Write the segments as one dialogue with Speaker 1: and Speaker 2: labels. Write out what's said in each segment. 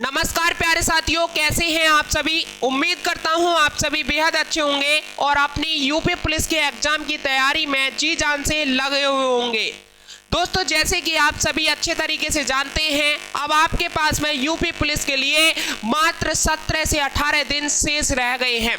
Speaker 1: नमस्कार प्यारे साथियों, कैसे हैं आप सभी। उम्मीद करता हूं आप सभी बेहद अच्छे होंगे और अपनी यूपी पुलिस के एग्जाम की तैयारी में जी जान से लगे हुए होंगे। दोस्तों, जैसे कि आप सभी अच्छे तरीके से जानते हैं, अब आपके पास में यूपी पुलिस के लिए मात्र 17 से 18 दिन शेष रह गए हैं।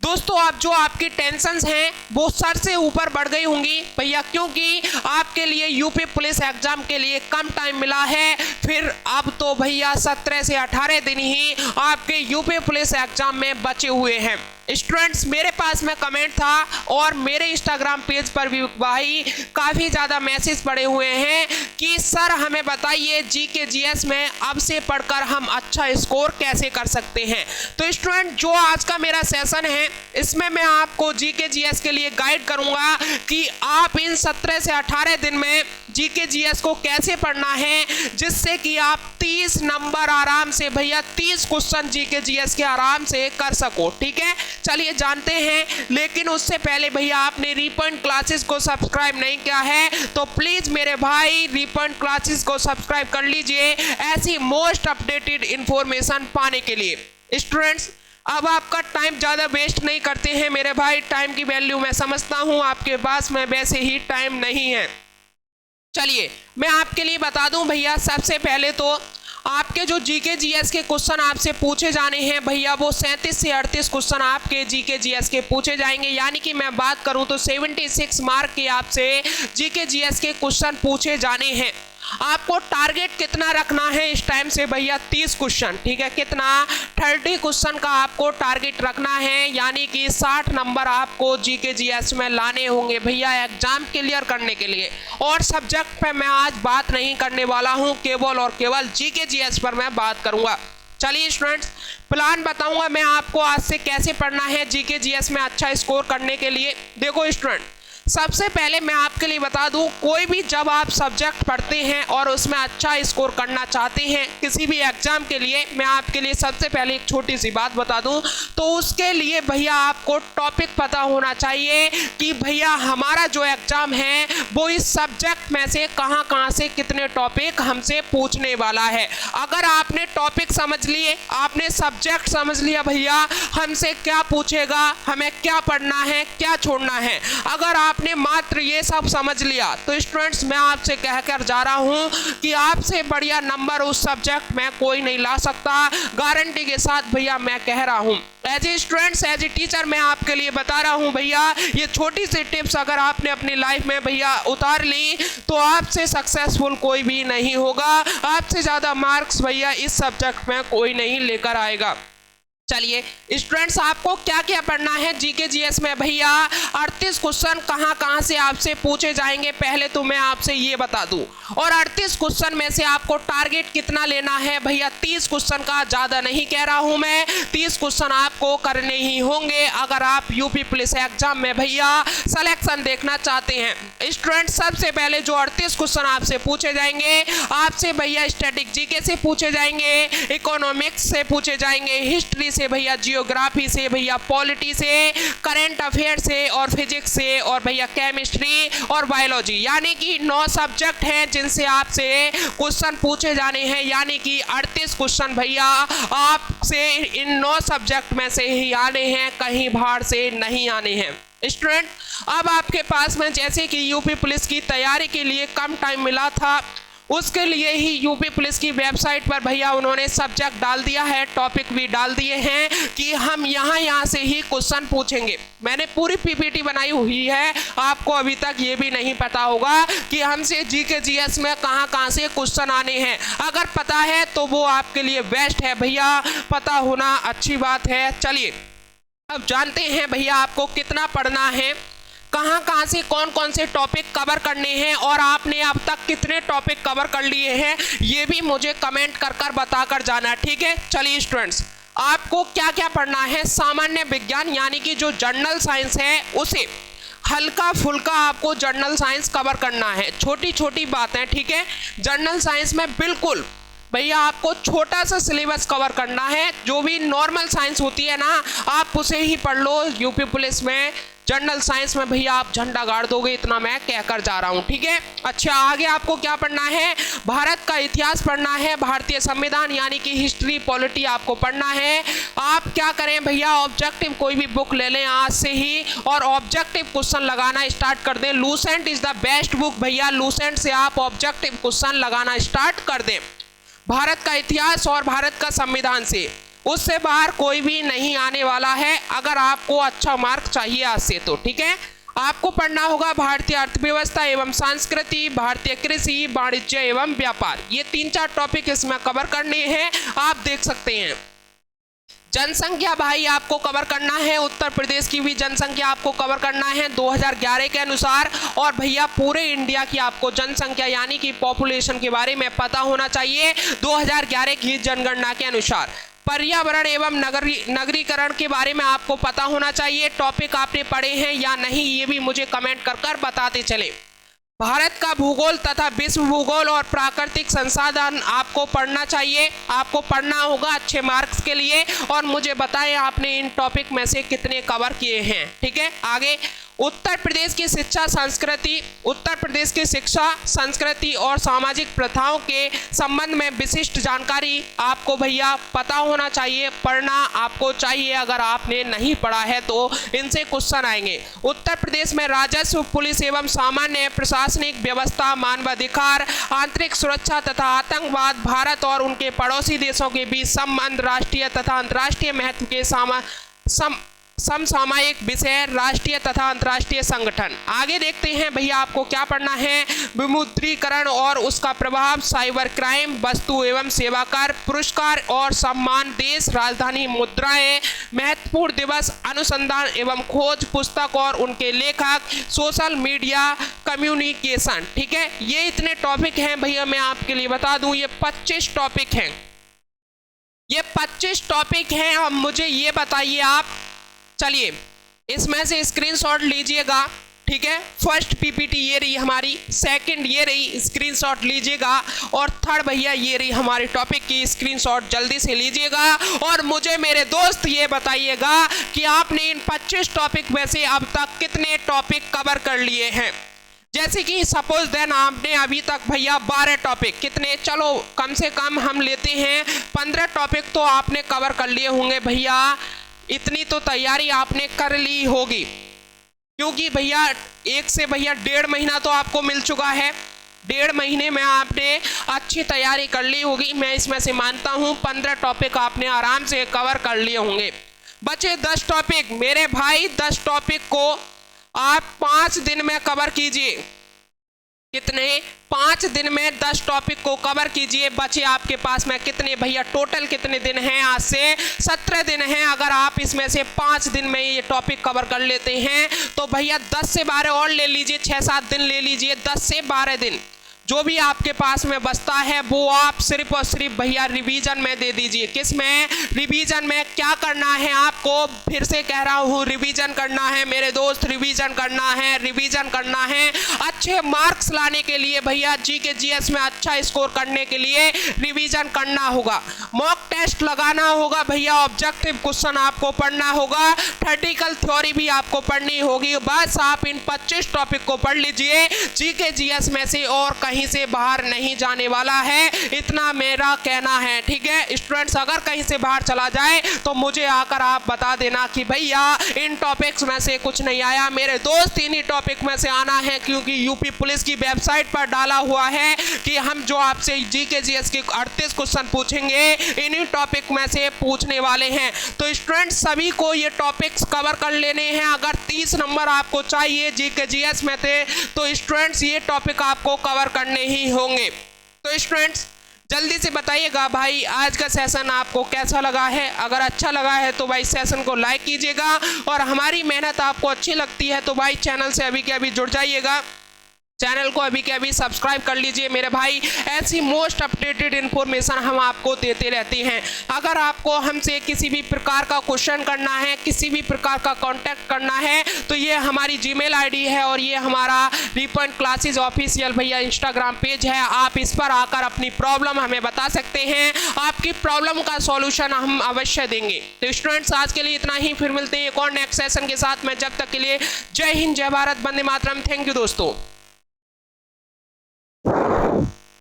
Speaker 1: दोस्तों, अब जो आपकी टेंशन्स हैं वो सर से ऊपर बढ़ गई होंगी भैया, क्योंकि आपके लिए यूपी पुलिस एग्जाम के लिए कम टाइम मिला है। फिर अब तो भैया 17 से 18 दिन ही आपके यूपी पुलिस एग्जाम में बचे हुए हैं। स्टूडेंट्स, मेरे पास में कमेंट था और मेरे इंस्टाग्राम पेज पर भी भाई काफ़ी ज़्यादा मैसेज पड़े हुए हैं कि सर हमें बताइए जीके जीएस में अब से पढ़कर हम अच्छा स्कोर कैसे कर सकते हैं। तो स्टूडेंट, जो आज का मेरा सेशन है इसमें मैं आपको जीके जीएस के लिए गाइड करूंगा कि आप इन 17 से 18 दिन में जीके जीएस को कैसे पढ़ना है, जिससे कि आप 30 नंबर आराम से भैया 30 क्वेश्चन जीके जीएस के आराम से कर सको। ठीक है, चलिए जानते हैं। लेकिन उससे पहले भैया आपने रीपॉइंट क्लासेस को सब्सक्राइब नहीं किया है तो प्लीज मेरे भाई रीपॉइंट क्लासेस को सब्सक्राइब कर लीजिए ऐसी मोस्ट अपडेटेड इंफॉर्मेशन पाने के लिए। स्टूडेंट्स, अब आपका टाइम ज़्यादा वेस्ट नहीं करते हैं मेरे भाई। टाइम की वैल्यू मैं समझता हूँ, आपके पास में वैसे ही टाइम नहीं है। चलिए मैं आपके लिए बता दूं भैया, सबसे पहले तो आपके जो जीके जीएस के क्वेश्चन आपसे पूछे जाने हैं भैया, वो 37 से 38 क्वेश्चन आपके जीके जीएस के पूछे जाएंगे। यानी कि मैं बात करूं तो 76 मार्क के आपसे जीके जीएस के क्वेश्चन पूछे जाने हैं। आपको टारगेट कितना रखना है इस टाइम से भैया? 30 क्वेश्चन। ठीक है, कितना? 30 क्वेश्चन का आपको टारगेट रखना है, यानी कि 60 नंबर आपको जीके जीएस में लाने होंगे भैया एग्जाम क्लियर करने के लिए। और सब्जेक्ट पे मैं आज बात नहीं करने वाला हूं, केवल और केवल जीके जीएस पर मैं बात करूंगा। चलिए स्टूडेंट्स, प्लान बताऊंगा मैं आपको आज से कैसे पढ़ना है जीके जीएस में अच्छा स्कोर करने के लिए। देखो स्टूडेंट, सबसे पहले मैं आपके लिए बता दूं, कोई भी जब आप सब्जेक्ट पढ़ते हैं और उसमें अच्छा स्कोर करना चाहते हैं किसी भी एग्जाम के लिए, मैं आपके लिए सबसे पहले एक छोटी सी बात बता दूं, तो उसके लिए भैया आपको टॉपिक पता होना चाहिए कि भैया हमारा जो एग्जाम है वो इस सब्जेक्ट में से कहाँ से कितने टॉपिक हमसे पूछने वाला है। अगर आपने टॉपिक समझ लिए, आपने सब्जेक्ट समझ लिया भैया हमसे क्या पूछेगा, हमें क्या पढ़ना है, क्या छोड़ना है, अगर आपने मात्र ये सब समझ लिया तो स्टूडेंट्स मैं आपसे कहकर जा रहा हूं कि आपसे बढ़िया नंबर उस सब्जेक्ट में कोई नहीं ला सकता। गारंटी के साथ भैया मैं कह रहा हूं। As a students, as a teacher मैं आपके लिए बता रहा हूं भैया, ये छोटी सी टिप्स अगर आपने अपनी लाइफ में भैया उतार ली तो आपसे सक्सेसफुल कोई भी नहीं होगा। आपसे ज़्यादा मार्क्स भैया इस सब्जेक्ट में कोई नहीं लेकर आएगा। चलिए स्टूडेंट्स, आपको क्या क्या पढ़ना है जीके जीएस में भैया? 38 क्वेश्चन कहाँ से आपसे पूछे जाएंगे पहले तो मैं आपसे ये बता दूं। और 38 क्वेश्चन में से आपको टारगेट कितना लेना है भैया? 30 क्वेश्चन का, ज़्यादा नहीं कह रहा हूं मैं, 30 क्वेश्चन आपको करने ही होंगे अगर आप यूपी पुलिस एग्जाम में भैया सिलेक्शन देखना चाहते हैं। स्टूडेंट, सबसे पहले जो 38 क्वेश्चन आपसे पूछे जाएंगे, आपसे भैया स्टैटिक जीके से पूछे जाएंगे, इकोनॉमिक्स से पूछे जाएंगे, हिस्ट्री से भैया, जियोग्राफी से भैया, पॉलिटी से, करंट अफेयर से और फिजिक्स से और भैया केमिस्ट्री और बायोलॉजी। यानी कि 9 सब्जेक्ट हैं जिनसे आपसे क्वेश्चन पूछे जाने हैं। यानी कि 38 क्वेश्चन भैया आपसे इन 9 सब्जेक्ट में से ही आने हैं, कहीं बाहर से नहीं आने हैं। स्टूडेंट, अब आपके पास में जैसे कि यूपी पुलिस की तैयारी के लिए कम टाइम मिला था, उसके लिए ही यूपी पुलिस की वेबसाइट पर भैया उन्होंने सब्जेक्ट डाल दिया है, टॉपिक भी डाल दिए हैं कि हम यहाँ से ही क्वेश्चन पूछेंगे। मैंने पूरी पीपीटी बनाई हुई है, आपको अभी तक ये भी नहीं पता होगा कि हमसे जीके जीएस में कहाँ से क्वेश्चन आने हैं। अगर पता है तो वो आपके लिए बेस्ट है भैया, पता होना अच्छी बात है। चलिए अब जानते हैं भैया आपको कितना पढ़ना है, कहाँ से कौन से टॉपिक कवर करने हैं और आपने अब तक कितने टॉपिक कवर कर लिए हैं, ये भी मुझे कमेंट कर बताकर जाना। ठीक है, चलिए स्टूडेंट्स, आपको क्या क्या पढ़ना है? सामान्य विज्ञान यानी कि जो जनरल साइंस है उसे हल्का फुल्का आपको जनरल साइंस कवर करना है, छोटी छोटी बातें। ठीक है, जनरल साइंस में बिल्कुल भैया आपको छोटा सा सिलेबस कवर करना है। जो भी नॉर्मल साइंस होती है ना, आप उसे ही पढ़ लो। यूपी पुलिस में जनरल साइंस में भैया आप झंडा गाड़ दोगे, इतना मैं कहकर जा रहा हूँ, ठीक है। अच्छा, आगे आपको क्या पढ़ना है? भारत का इतिहास पढ़ना है, भारतीय संविधान यानी कि हिस्ट्री पॉलिटी आपको पढ़ना है। आप क्या करें भैया, ऑब्जेक्टिव कोई भी बुक ले लें आज से ही और ऑब्जेक्टिव क्वेश्चन लगाना स्टार्ट कर दें। Lucent is the best book भैया, लूसेंट से आप ऑब्जेक्टिव क्वेश्चन लगाना स्टार्ट कर दें भारत का इतिहास और भारत का संविधान से। उससे बाहर कोई भी नहीं आने वाला है अगर आपको अच्छा मार्क चाहिए आज से तो, ठीक है। आपको पढ़ना होगा भारतीय अर्थव्यवस्था एवं संस्कृति, भारतीय कृषि, वाणिज्य एवं व्यापार। ये 3-4 टॉपिक इसमें कवर करने हैं, आप देख सकते हैं। जनसंख्या भाई आपको कवर करना है, उत्तर प्रदेश की भी जनसंख्या आपको कवर करना है 2011 के अनुसार। और भैया पूरे इंडिया की आपको जनसंख्या यानी कि पॉपुलेशन के बारे में पता होना चाहिए 2011 की जनगणना के अनुसार। पर्यावरण एवं नगरीकरण के बारे में आपको पता होना चाहिए। टॉपिक आपने पढ़े हैं या नहीं ये भी मुझे कमेंट कर बताते चले। भारत का भूगोल तथा विश्व भूगोल और प्राकृतिक संसाधन आपको पढ़ना चाहिए, आपको पढ़ना होगा अच्छे मार्क्स के लिए। और मुझे बताएं आपने इन टॉपिक में से कितने कवर किए हैं, ठीक है। आगे उत्तर प्रदेश की शिक्षा संस्कृति, उत्तर प्रदेश की शिक्षा संस्कृति और सामाजिक प्रथाओं के संबंध में विशिष्ट जानकारी आपको भैया पता होना चाहिए, पढ़ना आपको चाहिए। अगर आपने नहीं पढ़ा है तो इनसे क्वेश्चन आएंगे। उत्तर प्रदेश में राजस्व, पुलिस एवं सामान्य प्रशासनिक व्यवस्था, मानवाधिकार, आंतरिक सुरक्षा तथा आतंकवाद, भारत और उनके पड़ोसी देशों के बीच संबंध, राष्ट्रीय तथा अंतर्राष्ट्रीय महत्व के समसामयिक विषय, राष्ट्रीय तथा अंतर्राष्ट्रीय संगठन। आगे देखते हैं भैया आपको क्या पढ़ना है। विमुद्रीकरण और उसका प्रभाव, साइबर क्राइम, वस्तु एवं सेवा कर, पुरस्कार और सम्मान, देश राजधानी मुद्राएं, महत्वपूर्ण दिवस, अनुसंधान एवं खोज, पुस्तक और उनके लेखक, सोशल मीडिया कम्युनिकेशन, ठीक है। ये इतने टॉपिक हैं भैया, मैं आपके लिए बता दूं ये 25 टॉपिक हैं, ये 25 टॉपिक हैं। अब मुझे ये बताइए आप, चलिए इसमें से स्क्रीनशॉट लीजिएगा, ठीक है। फर्स्ट पीपीटी ये रही हमारी, सेकंड ये रही, स्क्रीनशॉट लीजिएगा। और थर्ड भैया ये रही हमारी टॉपिक की, स्क्रीनशॉट जल्दी से लीजिएगा। और मुझे मेरे दोस्त ये बताइएगा कि आपने इन 25 टॉपिक में से अब तक कितने टॉपिक कवर कर लिए हैं। जैसे कि सपोज देन आपने अभी तक भैया 12 टॉपिक, कितने, चलो कम से कम हम लेते हैं 15 टॉपिक तो आपने कवर कर लिए होंगे भैया। इतनी तो तैयारी आपने कर ली होगी, क्योंकि भैया 1 से भैया 1.5 महीना तो आपको मिल चुका है। 1.5 महीने में आपने अच्छी तैयारी कर ली होगी। मैं इसमें से मानता हूं 15 टॉपिक आपने आराम से कवर कर लिए होंगे। बचे 10 टॉपिक मेरे भाई, 10 टॉपिक को आप 5 दिन में कवर कीजिए। कितने? 5 दिन में 10 टॉपिक को कवर कीजिए। बचे आपके पास में कितने भैया, टोटल कितने दिन हैं? आज से 17 दिन हैं। अगर आप इसमें से 5 दिन में ये टॉपिक कवर कर लेते हैं तो भैया 10 से 12 और ले लीजिए, 6-7 दिन ले लीजिए। 10 से 12 दिन जो भी आपके पास में बचता है वो आप सिर्फ और सिर्फ भैया रिवीजन में दे दीजिए। किस में? रिवीजन में। क्या करना है आपको? फिर से कह रहा हूँ, रिवीजन करना है मेरे दोस्त, रिवीजन करना है, रिवीजन करना है। अच्छे मार्क्स लाने के लिए भैया, जीके जीएस में अच्छा स्कोर करने के लिए रिवीजन करना होगा। मॉक टेस्ट लगाना होगा भैया, ऑब्जेक्टिव क्वेश्चन आपको पढ़ना होगा, थ्योरेटिकल थ्योरी भी आपको पढ़नी होगी। बस आप इन 25 टॉपिक को पढ़ लीजिए, जीके जीएस में से और कहीं से बाहर नहीं जाने वाला है, इतना मेरा कहना है, ठीक है। स्टूडेंट्स अगर कहीं से बाहर चला जाए तो मुझे आकर आप बता देना कि भैया इन टॉपिक्स में से कुछ नहीं आया। मेरे दोस्त इन्हीं टॉपिक में से आना है, क्योंकि यूपी पुलिस की वेबसाइट पर डाला हुआ है कि हम जो आपसे जीके जीएस के 38 क्वेश्चन पूछेंगे इन्हीं टॉपिक में से पूछने वाले हैं। तो स्टूडेंट्स सभी को ये टॉपिक्स कवर कर लेने हैं। अगर 30 नंबर आपको चाहिए जीके जीएस में थे तो स्टूडेंट्स ये टॉपिक आपको कवर करने ही होंगे। तो स्टूडेंट्स जल्दी से बताइएगा भाई आज का सेशन आपको कैसा लगा है। अगर अच्छा लगा है तो भाई सेशन को लाइक कीजिएगा, और हमारी मेहनत आपको अच्छी लगती है तो भाई चैनल से अभी के अभी जुड़ जाइएगा। चैनल को अभी के अभी सब्सक्राइब कर लीजिए मेरे भाई। ऐसी मोस्ट अपडेटेड इन्फॉर्मेशन हम आपको देते रहते हैं। अगर आपको हमसे किसी भी प्रकार का क्वेश्चन करना है, किसी भी प्रकार का कांटेक्ट करना है, तो ये हमारी जीमेल आईडी है और ये हमारा रिपॉइंट क्लासेस ऑफिशियल भैया इंस्टाग्राम पेज है। आप इस पर आकर अपनी प्रॉब्लम हमें बता सकते हैं, आपकी प्रॉब्लम का सॉल्यूशन हम अवश्य देंगे। तो स्टूडेंट्स आज के लिए इतना ही, फिर मिलते हैं एक और नेक्स्ट सेशन के साथ में। जब तक के लिए जय हिंद, जय भारत, वंदे मातरम। थैंक यू दोस्तों।